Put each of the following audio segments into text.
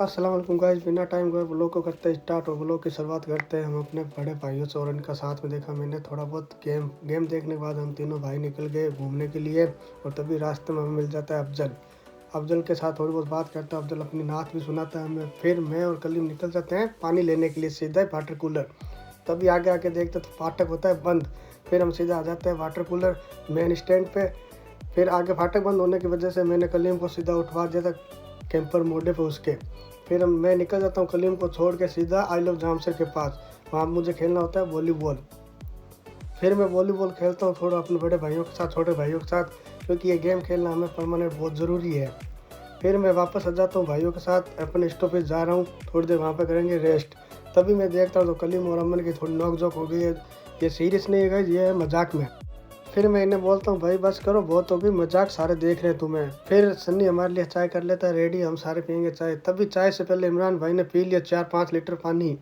अस्सलाम वालेकुम गाइस, बिना टाइम गए व्लॉग को करते हैं स्टार्ट। और व्लॉग की शुरुआत करते हैं हम अपने बड़े भाइयों से और इनका साथ में देखा मैंने थोड़ा बहुत गेम देखने के बाद हम तीनों भाई निकल गए घूमने के लिए। और तभी रास्ते में हमें मिल जाता है अफजल के साथ थोड़ी बहुत बात करता है। अफजल अपनी नात भी सुनाता है हमें। फिर मैं और कलीम निकल जाते हैं पानी लेने के लिए सीधा ही वाटर कूलर। तभी आगे आके देखते तो फाटक होता है बंद। फिर हम सीधा आ जाते हैं वाटर कूलर मेन स्टैंड पे। फिर आगे फाटक बंद होने की वजह से मैंने कलीम को सीधा उठवा दिया था कैंपर मोडे पे उसके। फिर मैं निकल जाता हूँ कलीम को छोड़ के सीधा आई लव जामसर के पास। वहाँ मुझे खेलना होता है वॉलीबॉल। फिर मैं वॉलीबॉल खेलता हूँ थोड़ा अपने बड़े भाइयों के साथ, छोटे भाइयों के साथ, क्योंकि ये गेम खेलना हमें परमानेंट बहुत ज़रूरी है। फिर मैं वापस आ जाता हूँ भाइयों के साथ, अपने स्टॉपेज जा रहा हूँ, थोड़ी देर वहाँ पर करेंगे रेस्ट। तभी मैं देखता हूँ तो कलीम और अमन की थोड़ी नोक झोंक हो गई है। ये सीरियस नहीं है गाइस, ये है मजाक में। फिर मैं इन्हें बोलता हूँ भाई बस करो, बहुत होगी मजाक, सारे देख रहे हैं तुम्हें। फिर सन्नी हमारे लिए चाय कर लेता है रेडी, हम सारे पियेंगे चाय। तभी चाय से पहले इमरान भाई ने पी लिया 4-5 लीटर पानी।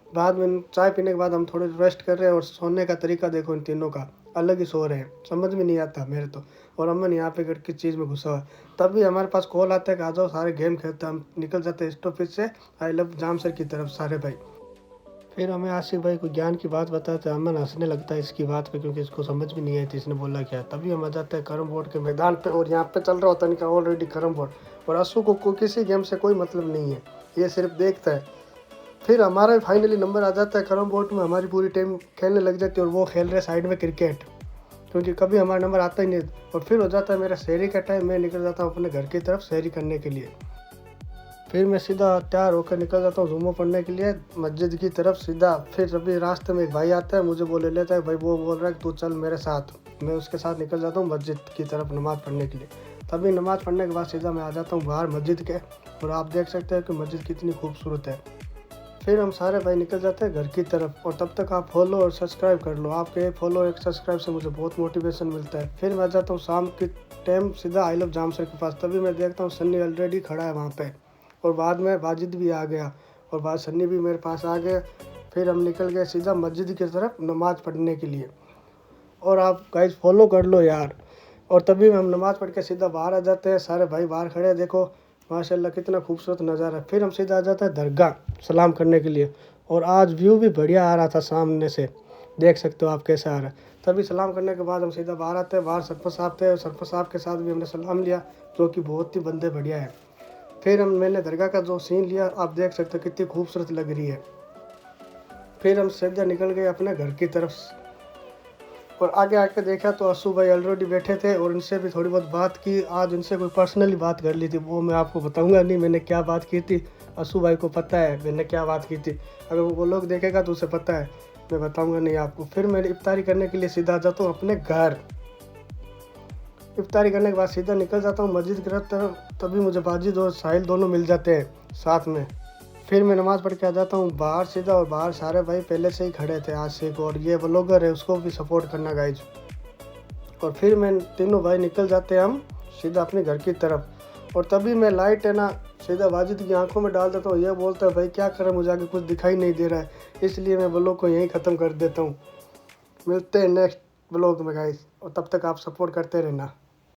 बाद में चाय पीने के बाद हम थोड़े रेस्ट कर रहे हैं। और सोने का तरीका देखो इन तीनों का, अलग ही सो रहे हैं, समझ में नहीं आता मेरे तो। और अमन यहाँ पे किस चीज़ में घुसा हुआ है। तभी हमारे पास कॉल आता है कि आ जाओ सारे गेम खेलते हैं। हम निकल जाते हैं स्टॉपेज से आई लव जामसर की तरफ सारे भाई। फिर हमें आशिक भाई को ज्ञान की बात बताते हैं। अमन हंसने लगता है इसकी बात पे, क्योंकि इसको समझ भी नहीं आई थी इसने बोला क्या। तभी हम आ जाते हैं कैरम बोर्ड के मैदान पे। और यहाँ पे चल रहा होता है इनका ऑलरेडी कैरम बोर्ड। और असू को किसी गेम से कोई मतलब नहीं है, ये सिर्फ देखता है। फिर हमारा फाइनली नंबर आ जाता है कैरम बोर्ड में, हमारी पूरी टीम खेलने लग जाती है। और वो खेल रहे साइड में क्रिकेट, क्योंकि कभी हमारा नंबर आता ही नहीं। और फिर हो जाता है मेरा शहरी का टाइम, मैं निकल जाता हूँ अपने घर की तरफ शहरी करने के लिए। फिर मैं सीधा तैयार होकर निकल जाता हूँ जुम्मो पढ़ने के लिए मस्जिद की तरफ सीधा। फिर अभी रास्ते में एक भाई आता है, मुझे बोले लेता है भाई, वो बोल रहा है तू चल मेरे साथ। मैं उसके साथ निकल जाता हूँ मस्जिद की तरफ नमाज़ पढ़ने के लिए। तभी नमाज़ पढ़ने के बाद सीधा मैं आ जाता हूँ बाहर मस्जिद के। और आप देख सकते हैं कि मस्जिद कितनी खूबसूरत है। फिर हम सारे भाई निकल जाते हैं घर की तरफ। और तब तक आप फॉलो और सब्सक्राइब कर लो, आपके एक फॉलो एक सब्सक्राइब से मुझे बहुत मोटिवेशन मिलता है। फिर मैं जाता हूँ शाम के टाइम सीधा आई लव जामसर के पास। तभी मैं देखता हूँ सन्नी ऑलरेडी खड़ा है वहाँ पे। और बाद में वाजिद भी आ गया और बाद सन्नी भी मेरे पास आ गए। फिर हम निकल गए सीधा मस्जिद की तरफ नमाज़ पढ़ने के लिए। और आप गाइस फॉलो कर लो यार। और तभी हम नमाज़ पढ़ के सीधा बाहर आ जाते हैं, सारे भाई बाहर खड़े हैं, देखो माशाल्लाह कितना खूबसूरत नज़ारा है। फिर हम सीधा आ जाते हैं दरगाह सलाम करने के लिए। और आज व्यू भी बढ़िया आ रहा था सामने से, देख सकते हो आप कैसा आ रहा है। तभी सलाम करने के बाद हम सीधा बाहर आते हैं। बाहर सरपंच साहब थे और सरपंच साहब के साथ भी हमने सलाम लिया, जो कि बहुत ही बंदे बढ़िया है। फिर मैंने दरगाह का जो सीन लिया, आप देख सकते हो कितनी खूबसूरत लग रही है। फिर हम सीधा निकल गए अपने घर की तरफ। और आगे आके देखा तो असू भाई ऑलरेडी बैठे थे और इनसे भी थोड़ी बहुत बात की। आज इनसे कोई पर्सनली बात कर ली थी, वो मैं आपको बताऊंगा नहीं मैंने क्या बात की थी। असू भाई को पता है मैंने क्या बात की थी, अगर वो लोग देखेगा तो उसे पता है, मैं बताऊंगा नहीं आपको। फिर मैं इफ्तारी करने के लिए सीधा जाता हूँ अपने घर। इफ्तारी करने के बाद सीधा निकल जाता हूँ मस्जिद की तरफ। तभी मुझे बाजिद और साहिल दोनों मिल जाते हैं साथ में। फिर मैं नमाज़ पढ़ के आ जाता हूँ बाहर सीधा। और बाहर सारे भाई पहले से ही खड़े थे आशिक, और ये व्लॉगर है उसको भी सपोर्ट करना गाइज। और फिर मैं तीनों भाई निकल जाते हैं हम सीधा अपने घर की तरफ। और तभी मैं लाइट है ना सीधा वाजिद की आंखों में डाल देता हूँ। ये बोलता है भाई क्या करें, मुझे आगे कुछ दिखाई नहीं दे रहा है, इसलिए मैं व्लॉग को यहीं ख़त्म कर देता हूँ। मिलते हैं नेक्स्ट व्लॉग में गाइज, और तब तक आप सपोर्ट करते रहना।